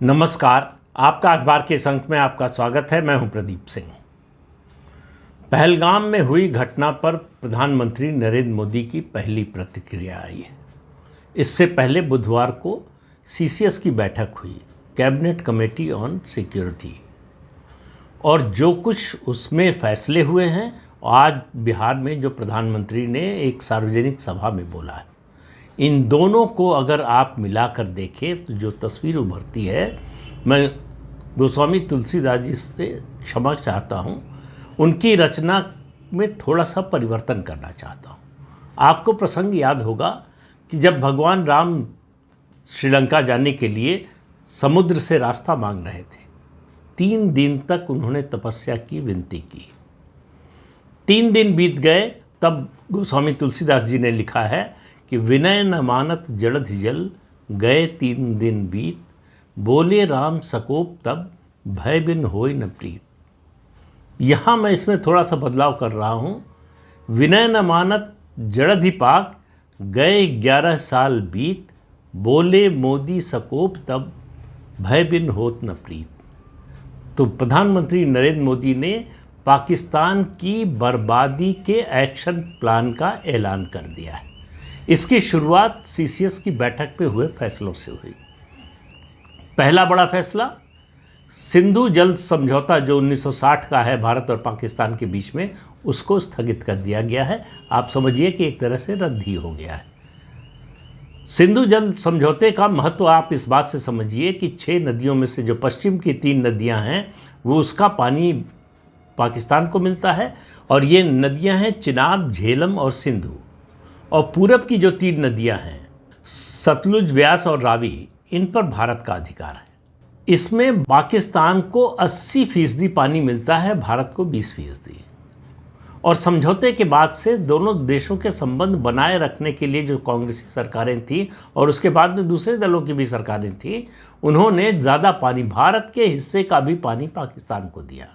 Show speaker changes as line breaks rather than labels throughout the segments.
नमस्कार। आपका अखबार के इस अंक में आपका स्वागत है। मैं हूं प्रदीप सिंह। पहलगाम में हुई घटना पर प्रधानमंत्री नरेंद्र मोदी की पहली प्रतिक्रिया आई है। इससे पहले बुधवार को सीसीएस की बैठक हुई, कैबिनेट कमेटी ऑन सिक्योरिटी, और जो कुछ उसमें फैसले हुए हैं, आज बिहार में जो प्रधानमंत्री ने एक सार्वजनिक सभा में बोला है, इन दोनों को अगर आप मिलाकर देखें तो जो तस्वीर उभरती है, मैं गोस्वामी तुलसीदास जी से क्षमा चाहता हूँ, उनकी रचना में थोड़ा सा परिवर्तन करना चाहता हूँ। आपको प्रसंग याद होगा कि जब भगवान राम श्रीलंका जाने के लिए समुद्र से रास्ता मांग रहे थे, 3 दिन तक उन्होंने तपस्या की, विनती की। 3 दिन बीत गए, तब गोस्वामी तुलसीदास जी ने लिखा है कि विनय न मानत जड़धि जल, गए 3 दिन बीत, बोले राम सकोप तब, भय बिन होय न प्रीत। यहाँ मैं इसमें थोड़ा सा बदलाव कर रहा हूँ। विनय न मानत जड़धि पाक, गए 11 साल बीत, बोले मोदी सकोप तब, भय बिन होत न प्रीत। तो प्रधानमंत्री नरेंद्र मोदी ने पाकिस्तान की बर्बादी के एक्शन प्लान का ऐलान कर दिया है। इसकी शुरुआत सीसीएस की बैठक पे हुए फैसलों से हुई। पहला बड़ा फैसला, सिंधु जल समझौता जो 1960 का है भारत और पाकिस्तान के बीच में, उसको स्थगित कर दिया गया है। आप समझिए कि एक तरह से रद्द ही हो गया है। सिंधु जल समझौते का महत्व आप इस बात से समझिए कि 6 नदियों में से जो पश्चिम की 3 नदियां हैं, वो उसका पानी पाकिस्तान को मिलता है, और ये नदियां हैं चिनाब, झेलम और सिंधु। और पूरब की जो 3 नदियां हैं, सतलुज, व्यास और रावी, इन पर भारत का अधिकार है। इसमें पाकिस्तान को 80% पानी मिलता है, भारत को 20%। और समझौते के बाद से दोनों देशों के संबंध बनाए रखने के लिए जो कांग्रेसी सरकारें थी, और उसके बाद में दूसरे दलों की भी सरकारें थी, उन्होंने ज़्यादा पानी, भारत के हिस्से का भी पानी पाकिस्तान को दिया।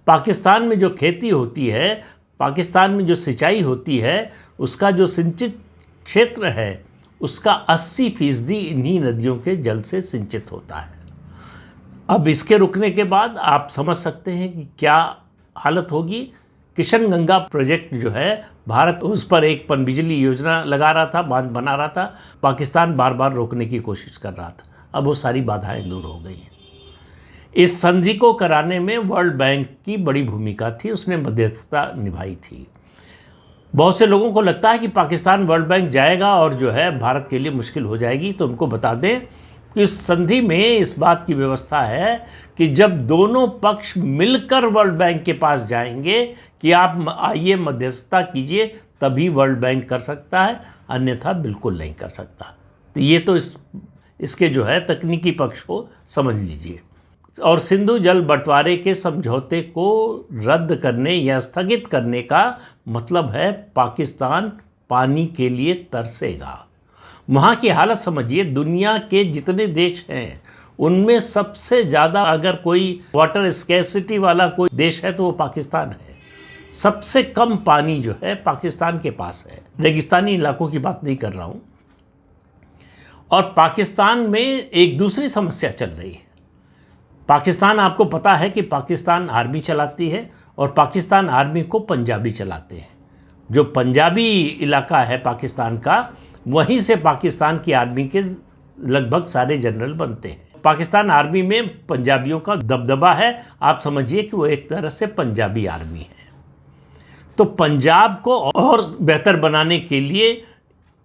पाकिस्तान में जो खेती होती है, पाकिस्तान में जो सिंचाई होती है, उसका जो सिंचित क्षेत्र है, उसका 80% इन्हीं नदियों के जल से सिंचित होता है। अब इसके रुकने के बाद आप समझ सकते हैं कि क्या हालत होगी। किशन गंगा प्रोजेक्ट जो है, भारत उस पर एक पनबिजली योजना लगा रहा था, बांध बना रहा था, पाकिस्तान बार बार रोकने की कोशिश कर रहा था। अब वो सारी बाधाएं दूर हो गई हैं। इस संधि को कराने में वर्ल्ड बैंक की बड़ी भूमिका थी, उसने मध्यस्थता निभाई थी। बहुत से लोगों को लगता है कि पाकिस्तान वर्ल्ड बैंक जाएगा और जो है भारत के लिए मुश्किल हो जाएगी, तो उनको बता दें कि इस संधि में इस बात की व्यवस्था है कि जब दोनों पक्ष मिलकर वर्ल्ड बैंक के पास जाएंगे कि आप आइए मध्यस्थता कीजिए, तभी वर्ल्ड बैंक कर सकता है, अन्यथा बिल्कुल नहीं कर सकता। तो ये तो इसके जो है तकनीकी पक्ष को समझ लीजिए। और सिंधु जल बंटवारे के समझौते को रद्द करने या स्थगित करने का मतलब है पाकिस्तान पानी के लिए तरसेगा। वहाँ की हालत समझिए, दुनिया के जितने देश हैं उनमें सबसे ज़्यादा अगर कोई वाटर स्कैर्सिटी वाला कोई देश है तो वो पाकिस्तान है। सबसे कम पानी जो है पाकिस्तान के पास है। रेगिस्तानी इलाकों की बात नहीं कर रहा हूँ। और पाकिस्तान में एक दूसरी समस्या चल रही है। पाकिस्तान, आपको पता है कि पाकिस्तान आर्मी चलाती है, और पाकिस्तान आर्मी को पंजाबी चलाते हैं। जो पंजाबी इलाका है पाकिस्तान का, वहीं से पाकिस्तान की आर्मी के लगभग सारे जनरल बनते हैं। पाकिस्तान आर्मी में पंजाबियों का दबदबा है। आप समझिए कि वो एक तरह से पंजाबी आर्मी है। तो पंजाब को और बेहतर बनाने के लिए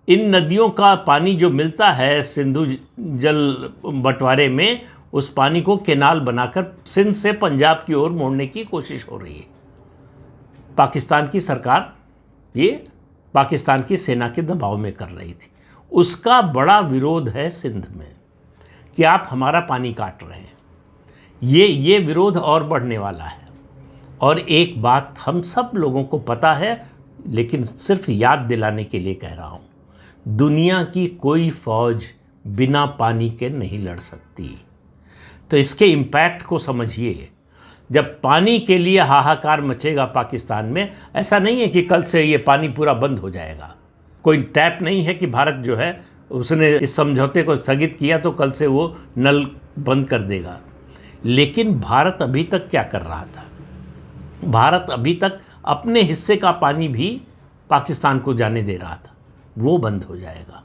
इन नदियों का पानी जो मिलता है सिंधु जल बंटवारे में, उस पानी को केनाल बनाकर सिंध से पंजाब की ओर मोड़ने की कोशिश हो रही है। पाकिस्तान की सरकार ये पाकिस्तान की सेना के दबाव में कर रही थी। उसका बड़ा विरोध है सिंध में कि आप हमारा पानी काट रहे हैं। ये विरोध और बढ़ने वाला है। और एक बात हम सब लोगों को पता है, लेकिन सिर्फ याद दिलाने के लिए कह रहा हूँ, दुनिया की कोई फौज बिना पानी के नहीं लड़ सकती। तो इसके इम्पैक्ट को समझिए। जब पानी के लिए हाहाकार मचेगा पाकिस्तान में, ऐसा नहीं है कि कल से ये पानी पूरा बंद हो जाएगा। कोई टैप नहीं है कि भारत जो है उसने इस समझौते को स्थगित किया तो कल से वो नल बंद कर देगा। लेकिन भारत अभी तक क्या कर रहा था? भारत अभी तक अपने हिस्से का पानी भी पाकिस्तान को जाने दे रहा था। वो बंद हो जाएगा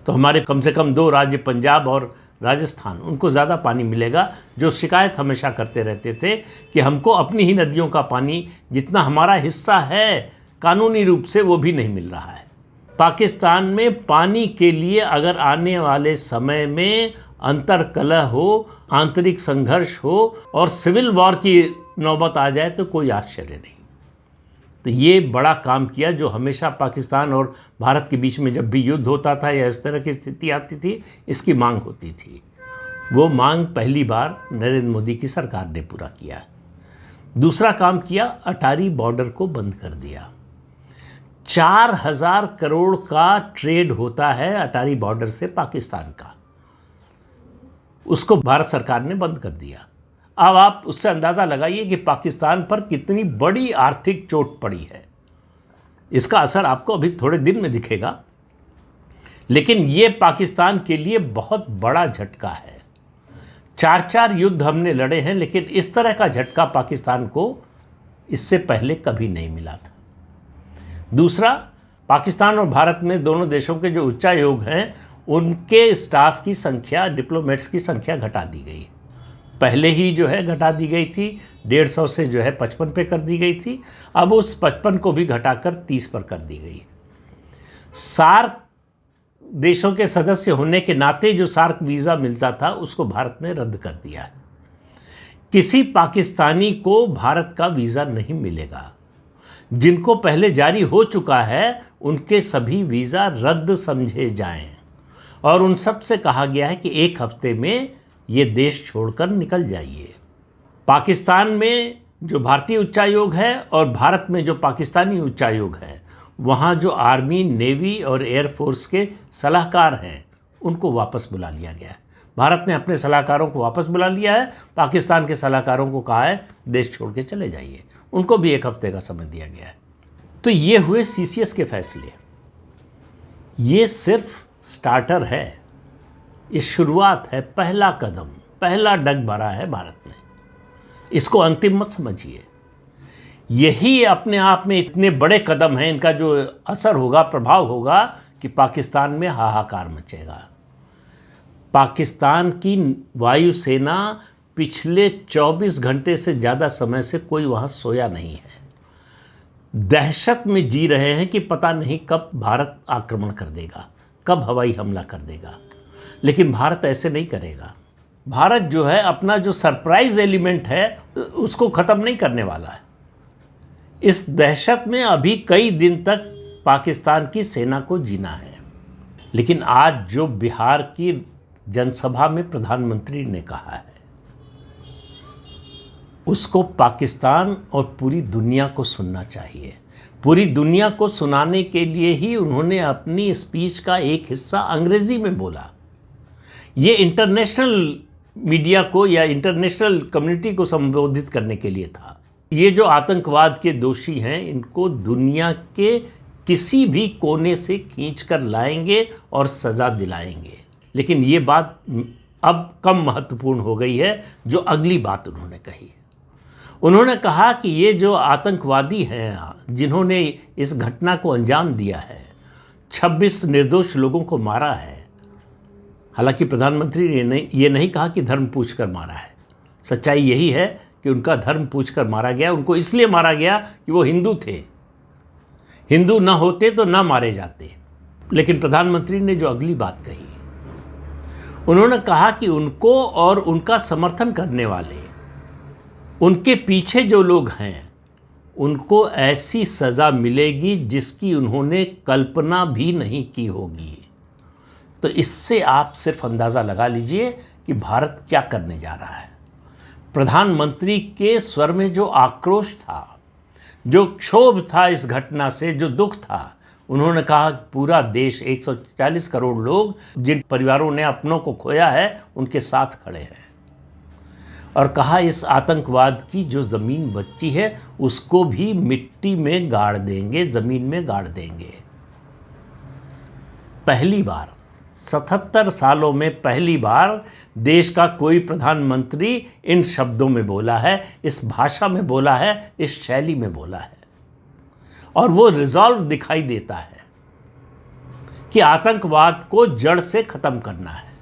तो हमारे कम से कम 2 राज्य, पंजाब और राजस्थान, उनको ज़्यादा पानी मिलेगा, जो शिकायत हमेशा करते रहते थे कि हमको अपनी ही नदियों का पानी जितना हमारा हिस्सा है कानूनी रूप से वो भी नहीं मिल रहा है। पाकिस्तान में पानी के लिए अगर आने वाले समय में अंतर्कलह हो, आंतरिक संघर्ष हो और सिविल वॉर की नौबत आ जाए तो कोई आश्चर्य नहीं। तो ये बड़ा काम किया जो हमेशा पाकिस्तान और भारत के बीच में जब भी युद्ध होता था या इस तरह की स्थिति आती थी, इसकी मांग होती थी। वो मांग पहली बार नरेंद्र मोदी की सरकार ने पूरा किया। दूसरा काम किया, अटारी बॉर्डर को बंद कर दिया। 4000 करोड़ का ट्रेड होता है अटारी बॉर्डर से पाकिस्तान का, उसको भारत सरकार ने बंद कर दिया। अब आप उससे अंदाज़ा लगाइए कि पाकिस्तान पर कितनी बड़ी आर्थिक चोट पड़ी है। इसका असर आपको अभी थोड़े दिन में दिखेगा, लेकिन ये पाकिस्तान के लिए बहुत बड़ा झटका है। 4 युद्ध हमने लड़े हैं, लेकिन इस तरह का झटका पाकिस्तान को इससे पहले कभी नहीं मिला था। दूसरा, पाकिस्तान और भारत में दोनों देशों के जो उच्चायोग हैं, उनके स्टाफ की संख्या, डिप्लोमेट्स की संख्या घटा दी गई। पहले ही जो है घटा दी गई थी, 150 से जो है 55 पे कर दी गई थी। अब उस 55 को भी घटाकर 30 पर कर दी गई। सार्क देशों के सदस्य होने के नाते जो सार्क वीज़ा मिलता था उसको भारत ने रद्द कर दिया है। किसी पाकिस्तानी को भारत का वीज़ा नहीं मिलेगा। जिनको पहले जारी हो चुका है उनके सभी वीज़ा रद्द समझे जाएं और उन सब से कहा गया है कि 1 हफ्ते में ये देश छोड़कर निकल जाइए। पाकिस्तान में जो भारतीय उच्चायोग है और भारत में जो पाकिस्तानी उच्चायोग है, वहाँ जो आर्मी, नेवी और एयरफोर्स के सलाहकार हैं उनको वापस बुला लिया गया है। भारत ने अपने सलाहकारों को वापस बुला लिया है, पाकिस्तान के सलाहकारों को कहा है देश छोड़ के चले जाइए। उनको भी 1 हफ्ते का समय दिया गया है। तो ये हुए सीसीएस के फैसले। ये सिर्फ स्टार्टर है, ये शुरुआत है, पहला कदम, पहला डग भरा है भारत ने। इसको अंतिम मत समझिए। यही अपने आप में इतने बड़े कदम हैं, इनका जो असर होगा, प्रभाव होगा कि पाकिस्तान में हाहाकार मचेगा। पाकिस्तान की वायुसेना पिछले 24 घंटे से ज़्यादा समय से कोई वहाँ सोया नहीं है। दहशत में जी रहे हैं कि पता नहीं कब भारत आक्रमण कर देगा, कब हवाई हमला कर देगा। लेकिन भारत ऐसे नहीं करेगा। भारत जो है अपना जो सरप्राइज एलिमेंट है उसको ख़त्म नहीं करने वाला है। इस दहशत में अभी कई दिन तक पाकिस्तान की सेना को जीना है। लेकिन आज जो बिहार की जनसभा में प्रधानमंत्री ने कहा है, उसको पाकिस्तान और पूरी दुनिया को सुनना चाहिए। पूरी दुनिया को सुनाने के लिए ही उन्होंने अपनी स्पीच का एक हिस्सा अंग्रेजी में बोला। ये इंटरनेशनल मीडिया को या इंटरनेशनल कम्युनिटी को संबोधित करने के लिए था। ये जो आतंकवाद के दोषी हैं, इनको दुनिया के किसी भी कोने से खींच कर लाएंगे और सज़ा दिलाएंगे। लेकिन ये बात अब कम महत्वपूर्ण हो गई है। जो अगली बात उन्होंने कही, उन्होंने कहा कि ये जो आतंकवादी हैं जिन्होंने इस घटना को अंजाम दिया है, 26 निर्दोष लोगों को मारा है। हालांकि प्रधानमंत्री ने ये नहीं कहा कि धर्म पूछकर मारा है। सच्चाई यही है कि उनका धर्म पूछकर मारा गया। उनको इसलिए मारा गया कि वो हिंदू थे। हिंदू ना होते तो ना मारे जाते। लेकिन प्रधानमंत्री ने जो अगली बात कही, उन्होंने कहा कि उनको और उनका समर्थन करने वाले, उनके पीछे जो लोग हैं, उनको ऐसी सज़ा मिलेगी जिसकी उन्होंने कल्पना भी नहीं की होगी। तो इससे आप सिर्फ अंदाज़ा लगा लीजिए कि भारत क्या करने जा रहा है। प्रधानमंत्री के स्वर में जो आक्रोश था, जो क्षोभ था इस घटना से, जो दुख था, उन्होंने कहा पूरा देश, 140 करोड़ लोग जिन परिवारों ने अपनों को खोया है, उनके साथ खड़े हैं। और कहा इस आतंकवाद की जो ज़मीन बची है उसको भी मिट्टी में गाड़ देंगे, ज़मीन में गाड़ देंगे। पहली बार 77 सालों में पहली बार देश का कोई प्रधानमंत्री इन शब्दों में बोला है, इस भाषा में बोला है, इस शैली में बोला है। और वो रिजॉल्व दिखाई देता है कि आतंकवाद को जड़ से ख़त्म करना है।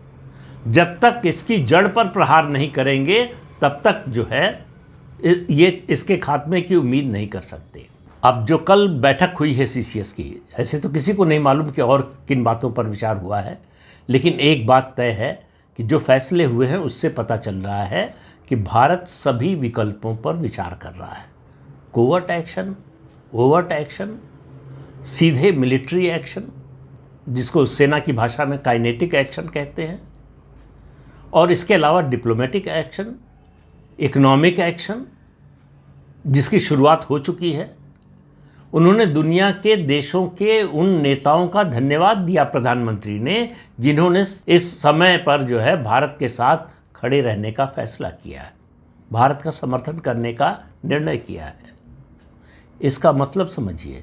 जब तक इसकी जड़ पर प्रहार नहीं करेंगे तब तक जो है ये इसके खात्मे की उम्मीद नहीं कर सकते। अब जो कल बैठक हुई है सीसीएस की, ऐसे तो किसी को नहीं मालूम कि और किन बातों पर विचार हुआ है, लेकिन एक बात तय है कि जो फैसले हुए हैं उससे पता चल रहा है कि भारत सभी विकल्पों पर विचार कर रहा है। कोवर्ट एक्शन, ओवर्ट एक्शन, सीधे मिलिट्री एक्शन जिसको सेना की भाषा में काइनेटिक एक्शन कहते हैं, और इसके अलावा डिप्लोमेटिक एक्शन, इकोनॉमिक एक्शन जिसकी शुरुआत हो चुकी है। उन्होंने दुनिया के देशों के उन नेताओं का धन्यवाद दिया प्रधानमंत्री ने जिन्होंने इस समय पर जो है भारत के साथ खड़े रहने का फैसला किया है, भारत का समर्थन करने का निर्णय किया है। इसका मतलब समझिए,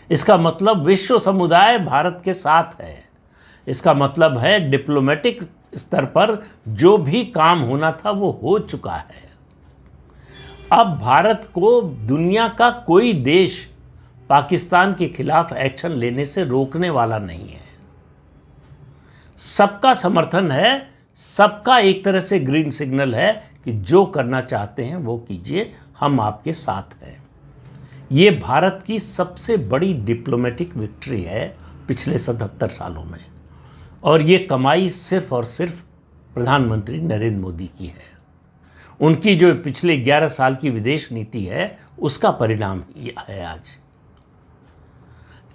इसका मतलब विश्व समुदाय भारत के साथ है। इसका मतलब है डिप्लोमेटिक स्तर पर जो भी काम होना था वो हो चुका है। अब भारत को दुनिया का कोई देश पाकिस्तान के खिलाफ एक्शन लेने से रोकने वाला नहीं है। सबका समर्थन है, सबका एक तरह से ग्रीन सिग्नल है कि जो करना चाहते हैं वो कीजिए, हम आपके साथ हैं। ये भारत की सबसे बड़ी डिप्लोमेटिक विक्ट्री है पिछले 77 सालों में, और ये कमाई सिर्फ और सिर्फ प्रधानमंत्री नरेंद्र मोदी की है। उनकी जो पिछले 11 साल की विदेश नीति है उसका परिणाम है आज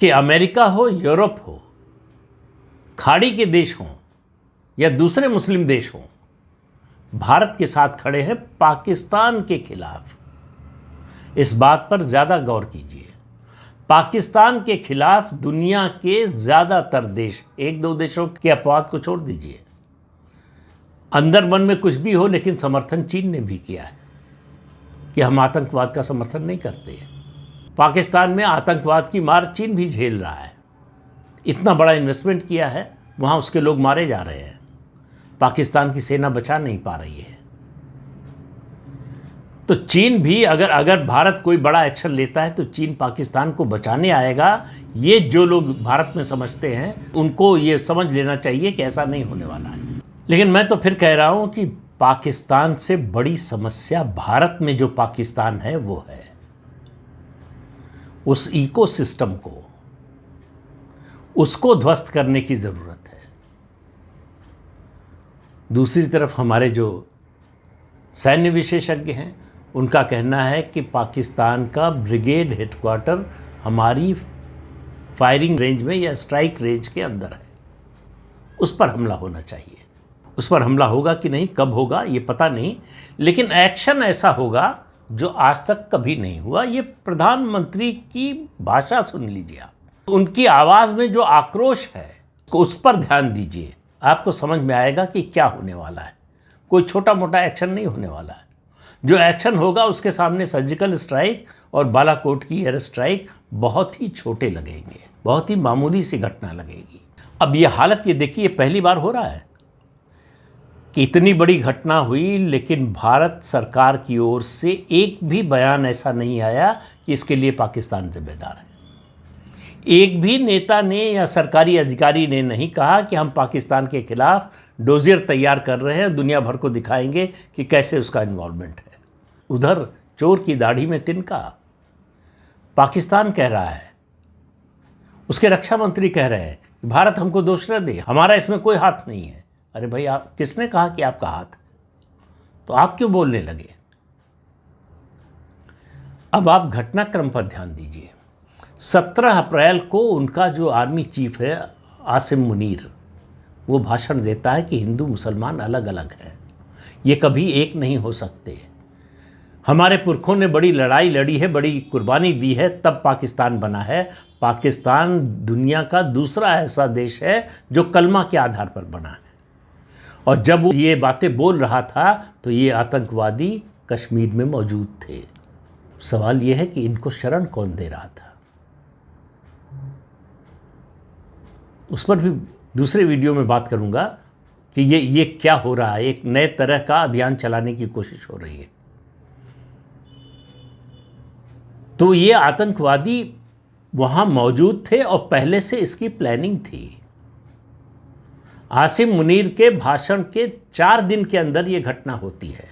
कि अमेरिका हो, यूरोप हो, खाड़ी के देश हों या दूसरे मुस्लिम देश हों, भारत के साथ खड़े हैं पाकिस्तान के खिलाफ। इस बात पर ज़्यादा गौर कीजिए। पाकिस्तान के खिलाफ दुनिया के ज़्यादातर देश, एक दो देशों के अपवाद को छोड़ दीजिए, अंदर मन में कुछ भी हो लेकिन समर्थन चीन ने भी किया है कि हम आतंकवाद का समर्थन नहीं करते। पाकिस्तान में आतंकवाद की मार चीन भी झेल रहा है। इतना बड़ा इन्वेस्टमेंट किया है, वहाँ उसके लोग मारे जा रहे हैं, पाकिस्तान की सेना बचा नहीं पा रही है। तो चीन भी अगर भारत कोई बड़ा एक्शन लेता है तो चीन पाकिस्तान को बचाने आएगा। ये जो लोग भारत में समझते हैं उनको ये समझ लेना चाहिए कि ऐसा नहीं होने वाला है। लेकिन मैं तो फिर कह रहा हूँ कि पाकिस्तान से बड़ी समस्या भारत में जो पाकिस्तान है वो है। उस इकोसिस्टम को, उसको ध्वस्त करने की ज़रूरत है। दूसरी तरफ हमारे जो सैन्य विशेषज्ञ हैं उनका कहना है कि पाकिस्तान का ब्रिगेड हेडक्वार्टर हमारी फायरिंग रेंज में या स्ट्राइक रेंज के अंदर है, उस पर हमला होना चाहिए। उस पर हमला होगा कि नहीं, कब होगा ये पता नहीं, लेकिन एक्शन ऐसा होगा जो आज तक कभी नहीं हुआ। ये प्रधानमंत्री की भाषा सुन लीजिए आप, उनकी आवाज़ में जो आक्रोश है उस पर ध्यान दीजिए, आपको समझ में आएगा कि क्या होने वाला है। कोई छोटा मोटा एक्शन नहीं होने वाला है। जो एक्शन होगा उसके सामने सर्जिकल स्ट्राइक और बालाकोट की एयर स्ट्राइक बहुत ही छोटे लगेंगे, बहुत ही मामूली सी घटना लगेगी। अब ये हालत, ये देखिए, पहली बार हो रहा है कि इतनी बड़ी घटना हुई लेकिन भारत सरकार की ओर से एक भी बयान ऐसा नहीं आया कि इसके लिए पाकिस्तान जिम्मेदार है। एक भी नेता ने या सरकारी अधिकारी ने नहीं कहा कि हम पाकिस्तान के खिलाफ डोजियर तैयार कर रहे हैं, दुनिया भर को दिखाएंगे कि कैसे उसका इन्वॉल्वमेंट है। उधर चोर की दाढ़ी में तिनका, पाकिस्तान कह रहा है, उसके रक्षा मंत्री कह रहे हैं कि भारत हमको दोष न दे, हमारा इसमें कोई हाथ नहीं है। अरे भाई, आप किसने कहा कि आपका हाथ है? तो आप क्यों बोलने लगे? अब आप घटनाक्रम पर ध्यान दीजिए। 17 अप्रैल को उनका जो आर्मी चीफ है आसिम मुनीर, वो भाषण देता है कि हिंदू मुसलमान अलग अलग हैं, ये कभी एक नहीं हो सकते। हमारे पुरखों ने बड़ी लड़ाई लड़ी है, बड़ी कुर्बानी दी है, तब पाकिस्तान बना है। पाकिस्तान दुनिया का दूसरा ऐसा देश है जो कलमा के आधार पर बना है। और जब वो ये बातें बोल रहा था तो ये आतंकवादी कश्मीर में मौजूद थे। सवाल ये है कि इनको शरण कौन दे रहा था? उस पर भी दूसरे वीडियो में बात करूंगा कि ये क्या हो रहा है। एक नए तरह का अभियान चलाने की कोशिश हो रही है। तो ये आतंकवादी वहां मौजूद थे और पहले से इसकी प्लानिंग थी। आसिम मुनीर के भाषण के 4 दिन के अंदर ये घटना होती है।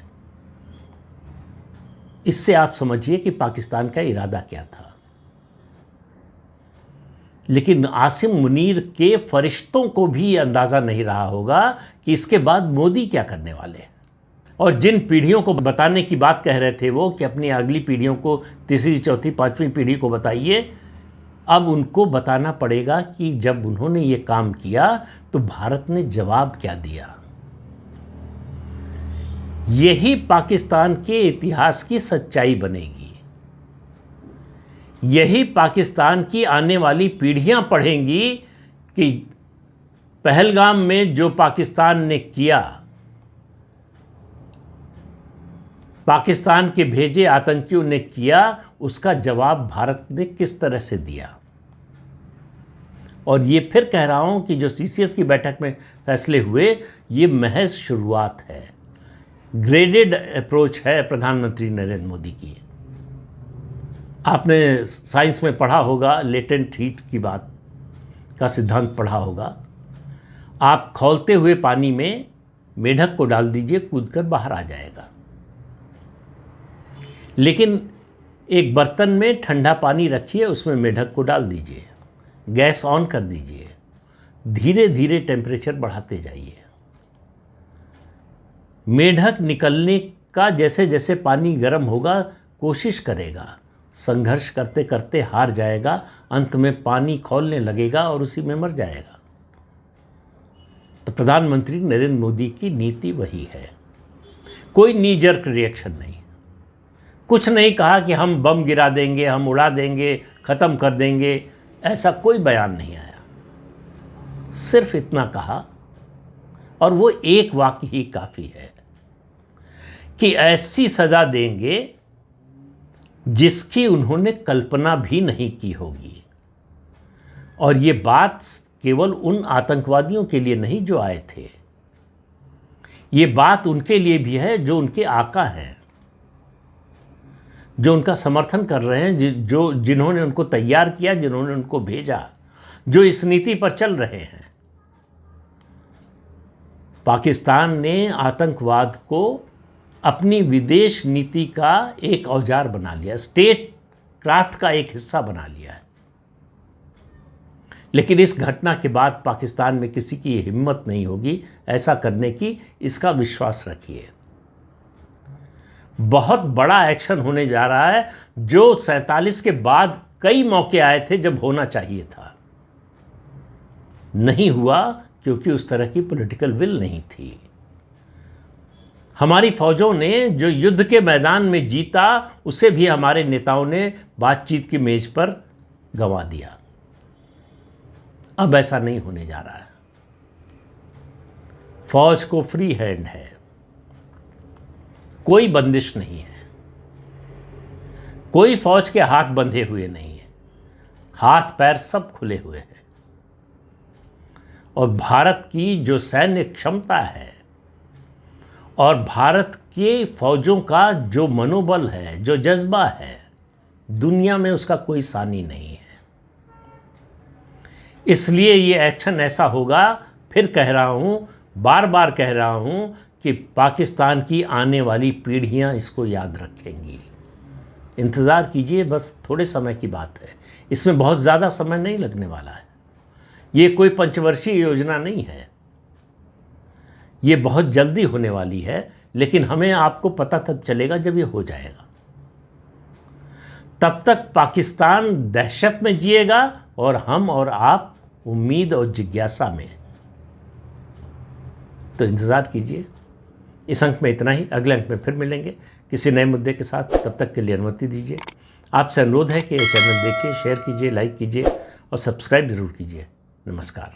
इससे आप समझिए कि पाकिस्तान का इरादा क्या था। लेकिन आसिम मुनीर के फरिश्तों को भी ये अंदाज़ा नहीं रहा होगा कि इसके बाद मोदी क्या करने वाले हैं। और जिन पीढ़ियों को बताने की बात कह रहे थे वो कि अपनी अगली पीढ़ियों को, तीसरी, चौथी, 5वीं पीढ़ी को बताइए, अब उनको बताना पड़ेगा कि जब उन्होंने ये काम किया तो भारत ने जवाब क्या दिया। यही पाकिस्तान के इतिहास की सच्चाई बनेगी। यही पाकिस्तान की आने वाली पीढ़ियां पढ़ेंगी कि पहलगाम में जो पाकिस्तान ने किया, पाकिस्तान के भेजे आतंकियों ने किया, उसका जवाब भारत ने किस तरह से दिया। और ये फिर कह रहा हूं कि जो सीसीएस की बैठक में फैसले हुए, ये महज शुरुआत है। ग्रेडेड अप्रोच है प्रधानमंत्री नरेंद्र मोदी की। आपने साइंस में पढ़ा होगा, लेटेंट हीट की बात का सिद्धांत पढ़ा होगा। आप खौलते हुए पानी में मेढक को डाल दीजिए, कूदकर बाहर आ जाएगा। लेकिन एक बर्तन में ठंडा पानी रखिए, उसमें मेढक को डाल दीजिए, गैस ऑन कर दीजिए, धीरे धीरे टेम्परेचर बढ़ाते जाइए। मेढक निकलने का जैसे जैसे पानी गर्म होगा कोशिश करेगा, संघर्ष करते करते हार जाएगा, अंत में पानी खौलने लगेगा और उसी में मर जाएगा। तो प्रधानमंत्री नरेंद्र मोदी की नीति वही है। कोई नी जर्क रिएक्शन नहीं, कुछ नहीं कहा कि हम बम गिरा देंगे, हम उड़ा देंगे, ख़त्म कर देंगे, ऐसा कोई बयान नहीं आया। सिर्फ इतना कहा, और वो एक वाक्य ही काफ़ी है कि ऐसी सज़ा देंगे जिसकी उन्होंने कल्पना भी नहीं की होगी। और ये बात केवल उन आतंकवादियों के लिए नहीं जो आए थे, ये बात उनके लिए भी है जो उनके आका हैं, जो उनका समर्थन कर रहे हैं, जिन्होंने उनको तैयार किया, जिन्होंने उनको भेजा, जो इस नीति पर चल रहे हैं। पाकिस्तान ने आतंकवाद को अपनी विदेश नीति का एक औजार बना लिया, स्टेट क्राफ्ट का एक हिस्सा बना लिया है। लेकिन इस घटना के बाद पाकिस्तान में किसी की हिम्मत नहीं होगी ऐसा करने की, इसका विश्वास रखिए। बहुत बड़ा एक्शन होने जा रहा है, जो 47 के बाद कई मौके आए थे जब होना चाहिए था, नहीं हुआ क्योंकि उस तरह की पॉलिटिकल विल नहीं थी। हमारी फौजों ने जो युद्ध के मैदान में जीता, उसे भी हमारे नेताओं ने बातचीत की मेज पर गंवा दिया। अब ऐसा नहीं होने जा रहा है। फौज को फ्री हैंड है, कोई बंदिश नहीं है, कोई फौज के हाथ बंधे हुए नहीं है, हाथ पैर सब खुले हुए हैं। और भारत की जो सैन्य क्षमता है और भारत के फौजों का जो मनोबल है, जो जज्बा है, दुनिया में उसका कोई सानी नहीं है। इसलिए ये एक्शन ऐसा होगा, फिर कह रहा हूँ, बार बार कह रहा हूँ कि पाकिस्तान की आने वाली पीढ़ियाँ इसको याद रखेंगी। इंतज़ार कीजिए, बस थोड़े समय की बात है, इसमें बहुत ज़्यादा समय नहीं लगने वाला है। ये कोई पंचवर्षीय योजना नहीं है, ये बहुत जल्दी होने वाली है। लेकिन हमें आपको पता तब चलेगा जब ये हो जाएगा। तब तक पाकिस्तान दहशत में जिएगा और हम और आप उम्मीद और जिज्ञासा में। तो इंतज़ार कीजिए। इस अंक में इतना ही, अगले अंक में फिर मिलेंगे किसी नए मुद्दे के साथ। तब तक के लिए अनुमति दीजिए। आपसे अनुरोध है कि ये चैनल देखिए, शेयर कीजिए, लाइक कीजिए और सब्सक्राइब ज़रूर कीजिए। नमस्कार।